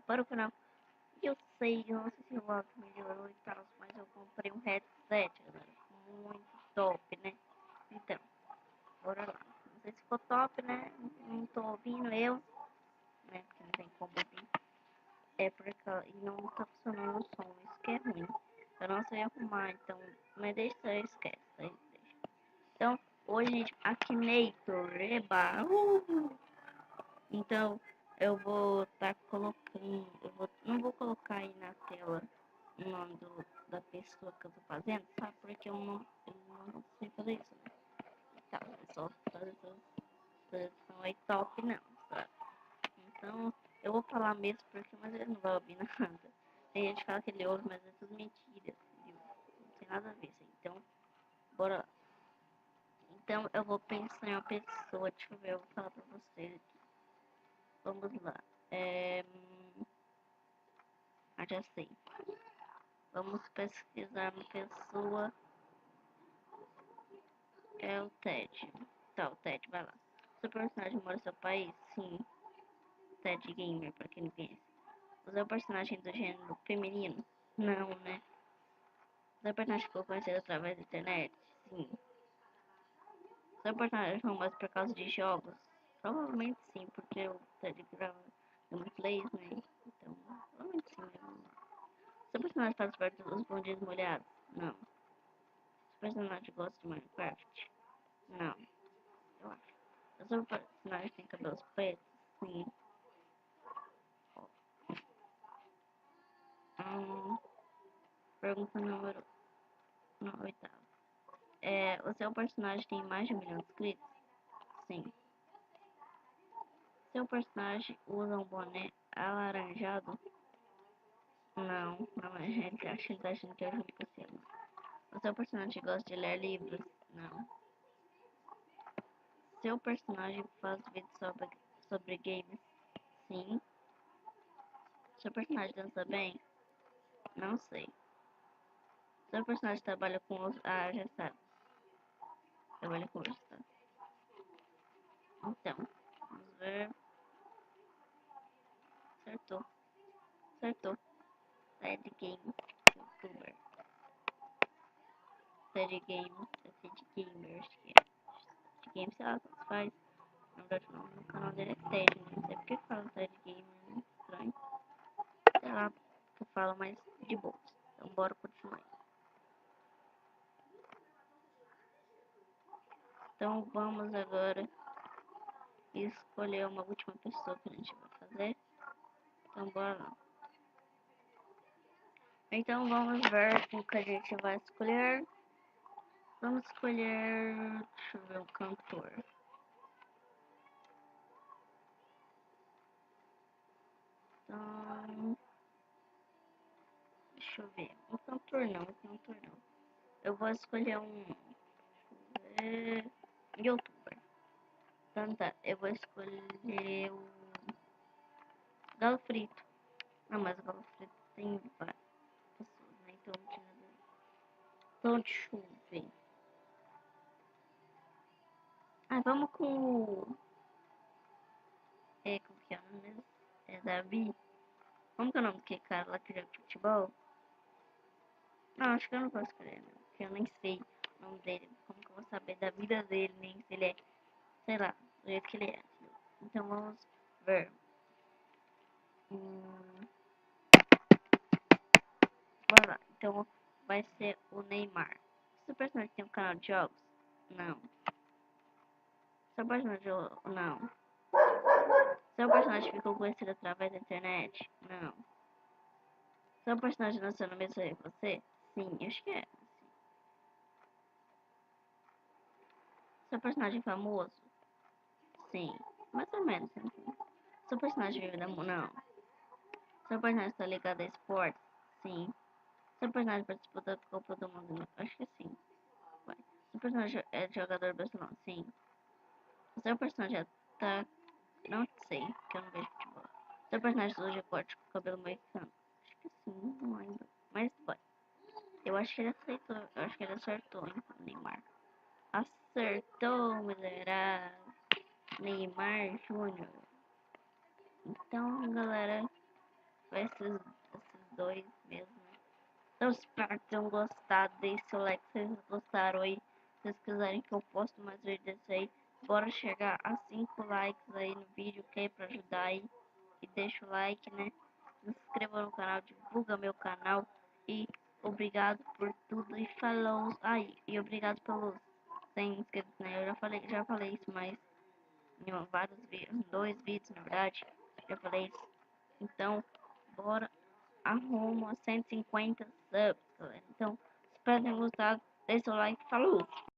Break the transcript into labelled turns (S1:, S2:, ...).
S1: para o canal. Eu sei, eu não sei se o áudio melhorou e tal, mas eu comprei um headset, galera, muito top, né? Então, bora lá. Não sei se ficou top, né? Não tô ouvindo eu, né? Porque não tem como ouvir. É porque e não tá funcionando o som, isso que é ruim. Eu não sei arrumar, então, mas deixa, esquece, deixa. Então, hoje, gente, Akinator, eba! Então, eu vou estar colocando, não vou colocar aí na tela o nome da pessoa que eu tô fazendo, sabe? Porque eu não sei fazer isso, né? Tá, é só fazer essas tradução aí top, não, sabe? Então, eu vou falar mesmo, porque, mas ele não vai ouvir nada. Tem gente que fala que ele ouve, mas é tudo mentira, viu? Não tem nada a ver isso aí. Então, bora lá. Então, eu vou pensar em uma pessoa, deixa eu ver, eu vou falar pra vocês aqui. Vamos lá. Já sei. Vamos pesquisar uma pessoa. É o Ted. Tá, o Ted, vai lá. Seu personagem mora no seu país? Sim. Ted Gamer, pra quem não conhece. Você é o personagem do gênero feminino? Não, né? Você é o personagem que ficou conhecido através da internet? Sim. Você é o personagem famoso por causa de jogos? Provavelmente sim, porque o Ted grava gameplays, né? Então, provavelmente sim. Seu personagem faz parte dos bons molhados? Não. Seu personagem gosta de Minecraft? Não, eu acho. O seu personagem tem cabelos pretos? Sim. Pergunta número 8. O seu personagem tem mais de 1 milhão de inscritos? Sim. Seu personagem usa um boné alaranjado? Não, não é. Ele acha que ele tá achando que é junto com você. O seu personagem gosta de ler livros? Não. Seu personagem faz vídeos sobre games? Sim. Seu personagem dança bem? Não sei. Seu personagem trabalha com os... Ah, já sabe. Trabalha com os, tá? Então, vamos ver. Acertou. Acertou. Ted Game. Youtuber. Ted Game. Ted Gamer, acho que é. Ted Game, sei lá, como se faz. Na verdade, não. No canal dele é Ted, né? Não sei porque fala Ted Gamer, né? Estranho. Sei lá, porque eu falo mais de boa. Então, bora continuar. Então, vamos agora escolher uma última pessoa que a gente vai fazer. Então, bora lá. Então, vamos ver o que a gente vai escolher. Vamos escolher, deixa eu ver, um cantor. Então, deixa eu ver. Um cantor não, Eu vou escolher um youtuber. Então tá, eu vou escolher o Galo Frito. Não, mas o Galo Frito tem várias pessoas, né? Então não tinha nada a ver. Então deixa eu ver. Ah, vamos com o... como que é o nome mesmo? É Davi. Como que é o nome daquele cara lá que joga futebol? Não, acho que eu não vou escolher, não. Porque eu nem sei o nome dele. Como que eu vou saber da vida dele, nem se ele é, sei lá, do jeito que ele é. Então vamos ver. Bora lá. Então vai ser o Neymar. Seu personagem tem um canal de jogos? Não. Seu personagem... Não. Seu personagem ficou conhecido através da internet? Não. Seu personagem nasceu no mesmo ano que você? Sim, acho que é. Seu personagem famoso? Sim. Mais ou menos. Seu personagem vive da... Não. Seu personagem está ligado a esportes? Sim. Seu personagem participou da Copa do Mundo? Acho que sim. Vai. Seu personagem é jogador do Barcelona? Sim. O seu personagem tá... Não sei, que eu não vejo futebol. Seu personagem usa corte com cabelo mexicano? Acho que sim, não lembro. Mas vai. Eu acho que ele aceitou. Eu acho que ele acertou, hein, Neymar. Acertou, miserável. Neymar Júnior. Então, galera, esses dois mesmo. Eu espero que tenham gostado. Deixe seu like se vocês gostaram aí. Se vocês quiserem que eu poste mais vídeos desse aí. Bora chegar a 5 likes aí no vídeo, ok? Pra ajudar aí. E deixa o like, né? Se inscreva no canal, divulga meu canal. E obrigado por tudo. E falou. Ai, e obrigado pelos 100 inscritos, né? Eu já falei isso, mas em vários vídeos, 2 vídeos na verdade. Já falei isso. Então, bora arrumo a 150 subs, galera. Então, espero que tenham gostado. Deixe seu like. Falou!